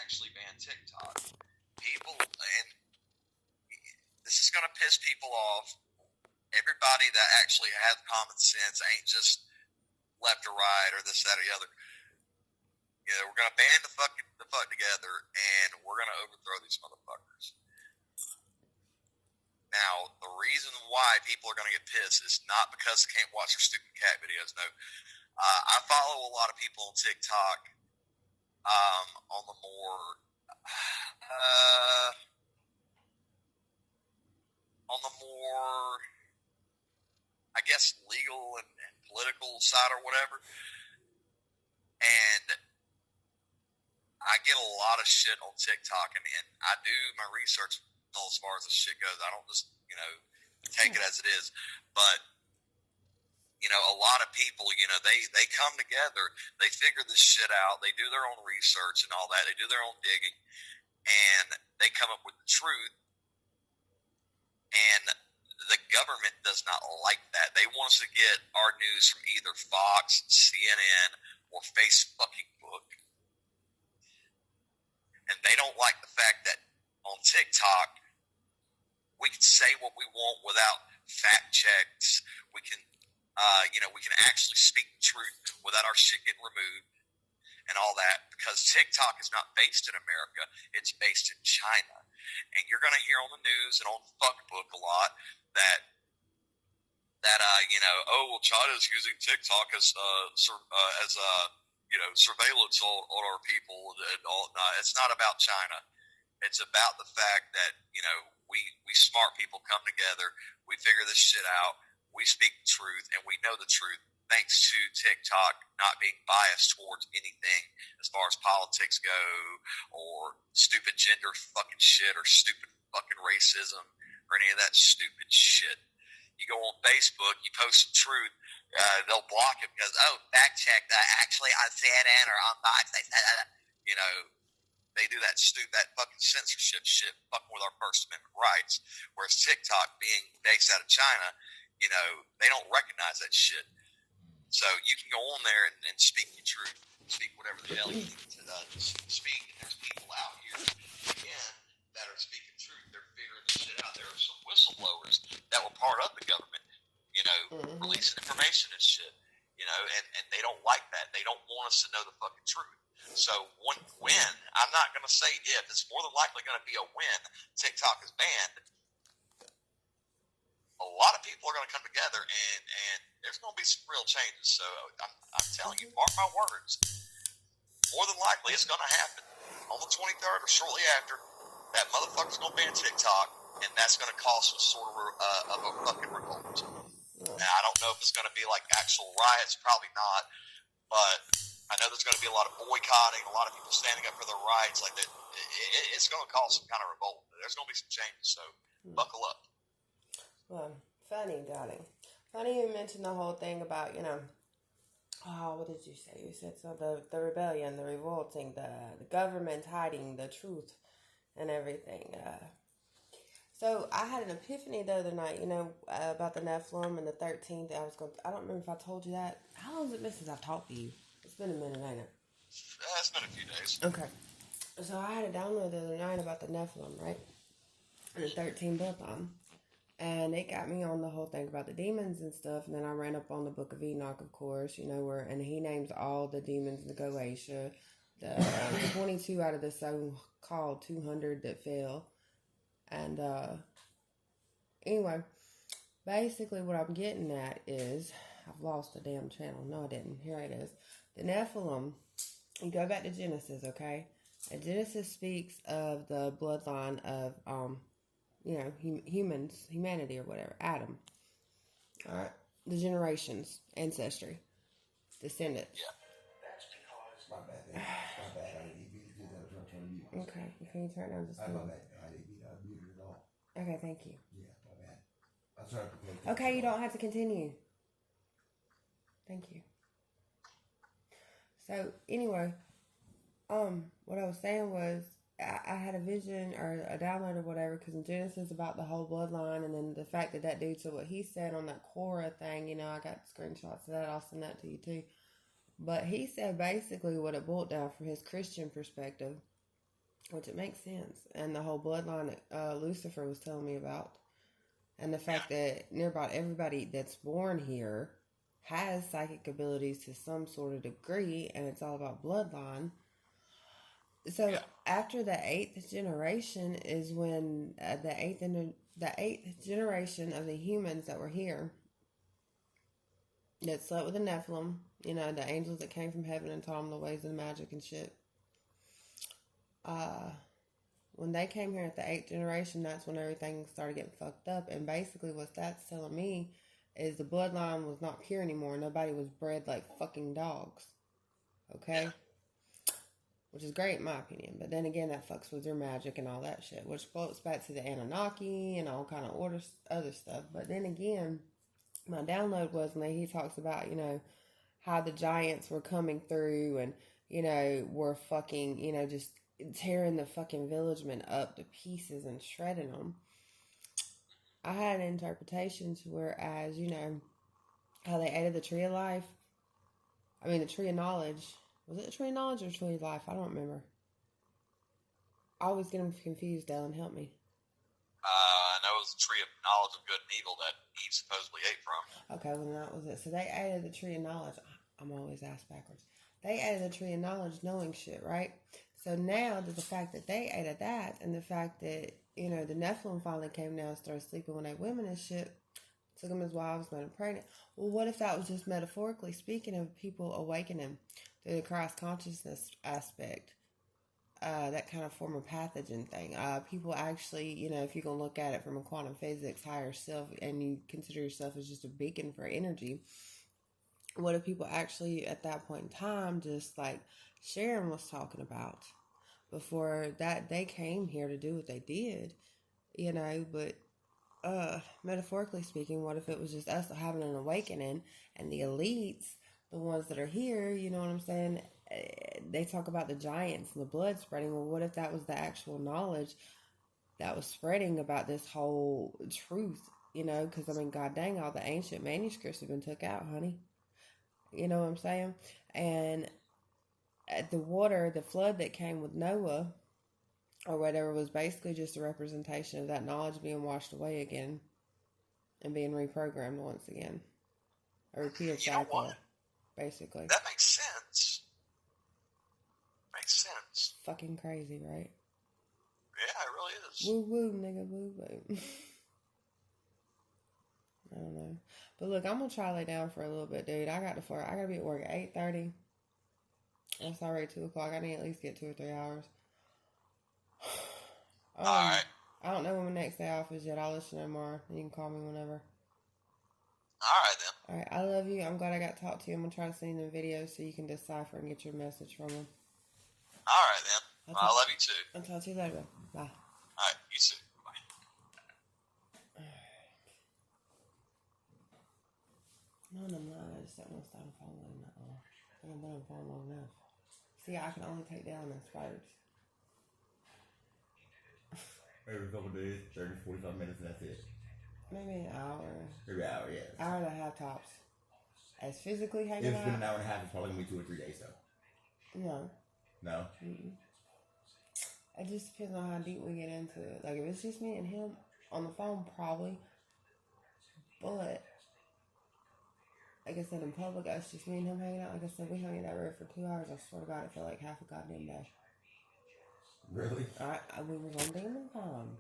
actually ban TikTok. People, and this is going to piss people off. Everybody that actually has common sense ain't just left or right or this, that, or the other. We're going to band the fuck together, and we're going to overthrow these motherfuckers. Now, the reason why people are going to get pissed is not because they can't watch their stupid cat videos. No. I follow a lot of people on TikTok on the more I guess, legal and political side or whatever. And I get a lot of shit on TikTok, and I do my research as far as this shit goes. I don't just, take it as it is. But, a lot of people, they come together, they figure this shit out, they do their own research and all that, they do their own digging, and they come up with the truth. And the government does not like that. They want us to get our news from either Fox, CNN, or Facebook. And they don't like the fact that on TikTok, we can say what we want without fact checks. We can, we can actually speak the truth without our shit getting removed and all that, because TikTok is not based in America. It's based in China. And you're going to hear on the news and on Fuckbook a lot that China's using TikTok as surveillance on our people and all. No, it's not about China. It's about the fact that, we smart people come together, we figure this shit out, we speak the truth, and we know the truth, thanks to TikTok not being biased towards anything as far as politics go, or stupid gender fucking shit, or stupid fucking racism, or any of that stupid shit. You go on Facebook, you post the truth, they'll block it because, fact check, actually on CNN or on Fox, they said, they do that fucking censorship shit, fucking with our First Amendment rights. Whereas TikTok, being based out of China, they don't recognize that shit. So you can go on there and speak your truth, speak whatever the hell you need to speak. And there's people out here, again, that are speaking truth. They're figuring this shit out. There are some whistleblowers that were part of the government, releasing information and shit, and they don't like that. They don't want us to know the fucking truth. So when, I'm not going to say if, it's more than likely going to be a when TikTok is banned. A lot of people are going to come together, and there's going to be some real changes. So I'm telling you, mark my words, more than likely it's going to happen on the 23rd or shortly after. That motherfucker's going to ban TikTok, and that's going to cause some sort of a fucking revolt. Now, I don't know if it's going to be like actual riots, probably not, but I know there's going to be a lot of boycotting, a lot of people standing up for their rights. Like that, it's going to cause some kind of revolt. There's going to be some changes, so buckle up. Well, funny, darling. Funny you mentioned the whole thing about, what did you say? You said so the rebellion, the revolting, the government hiding the truth and everything. So I had an epiphany the other night, about the Nephilim and the 13th. I don't remember if I told you that. How long has it been since I've talked to you? It's been a minute, ain't it? It's been a few days. Okay. So I had a download the other night about the Nephilim, right? And the 13th bloodline. And it got me on the whole thing about the demons and stuff. And then I ran up on the Book of Enoch, of course, and he names all the demons in the Goetia. The 22 out of the so-called 200 that fell. And anyway, basically what I'm getting at is, I've lost the damn channel. No, I didn't. Here it is. The Nephilim, you go back to Genesis, okay? And Genesis speaks of the bloodline of, humanity or whatever, Adam. All right? The generations, ancestry, descendants. Yeah. That's because... My bad. I didn't mean to do that. I was trying to mute. Okay. Can you turn down just a little? My bad. I didn't mean to mute it at all. Okay, thank you. Yeah, my bad. I'm sorry for playing. Okay, you don't have to continue. Thank you. So, anyway, what I was saying was, I had a vision or a download or whatever, because in Genesis about the whole bloodline, and then the fact that dude said what he said on that Quora thing, I got screenshots of that. I'll send that to you too. But he said basically what it boiled down from his Christian perspective which it makes sense. And the whole bloodline Lucifer was telling me about. And the fact that near about everybody that's born here has psychic abilities to some sort of degree, and it's all about bloodline. So after the 8th generation is when the eighth generation of the humans that were here that slept with the Nephilim, you know, the angels that came from heaven and taught them the ways of the magic and shit. When they came here at the 8th generation, that's when everything started getting fucked up. And basically what that's telling me is the bloodline was not pure anymore. Nobody was bred like fucking dogs. Okay? Which is great in my opinion. But then again, that fucks with your magic and all that shit. Which floats back to the Anunnaki and all kind of other stuff. But then again, my download was when he talks about, you know, how the giants were coming through and, you know, were fucking, you know, just tearing the fucking villagemen up to pieces and shredding them. I had an interpretation to whereas, you know, how they ate of the tree of life. I mean, the tree of knowledge. Was it the tree of knowledge or the tree of life? I don't remember. I always get them confused, Ellen. Help me. I know it was the tree of knowledge of good and evil that Eve supposedly ate from. Okay, well, that was it. So they ate of the tree of knowledge. I'm always asked backwards. They ate of the tree of knowledge knowing shit, right? So now, the fact that they ate of that and the fact that, you know, the Nephilim finally came down and started sleeping with their women and shit, took them as wives, made them pregnant. Well, what if that was just metaphorically speaking of people awakening through the Christ consciousness aspect? That kind of form of pathogen thing. People actually, you know, if you're going to look at it from a quantum physics higher self and you consider yourself as just a beacon for energy, what if people actually at that point in time, just like Sharon was talking about before that, they came here to do what they did, you know, but metaphorically speaking, what if it was just us having an awakening and the elites, the ones that are here, you know what I'm saying? They talk about the giants and the blood spreading. Well, what if that was the actual knowledge that was spreading about this whole truth, you know? Because, I mean, god dang, all the ancient manuscripts have been took out, honey. You know what I'm saying? And the water, the flood that came with Noah or whatever was basically just a representation of that knowledge being washed away again and being reprogrammed once again. A repeated cycle, basically. That makes sense. Makes sense. Fucking crazy, right? Yeah, it really is. Woo woo, nigga, woo woo. I don't know. But look, I'm gonna try to lay down for a little bit, dude. I gotta be at work at 8:30. It's already 2 o'clock. I need to at least get 2 or 3 hours. Alright. I don't know when my next day off is yet. I'll let you know tomorrow. You can call me whenever. Alright then. Alright, I love you. I'm glad I got to talk to you. I'm gonna try to send you the videos so you can decipher and get your message from them. Alright then. I love you too. I'll talk to you later. Bye. Alright, you too. No, I just don't want to stop following that long. I think I've been on phone long enough. See, I can only take down the spiders. Every couple of days, 30, 45 minutes, and that's it. Maybe an hour. Maybe an hour, yeah. Hour and a half tops. As physically hanging If it's been out? an hour and a half, it's probably going to be 2 or 3 days, though. No. No? Mm-mm. It just depends on how deep we get into it. Like, if it's just me and him on the phone, probably. But, like I said, in public, it's just me and him hanging out. Like I said, we hung in that room for 2 hours. I swear to God, it felt like half a goddamn day. Really? We was on demon time.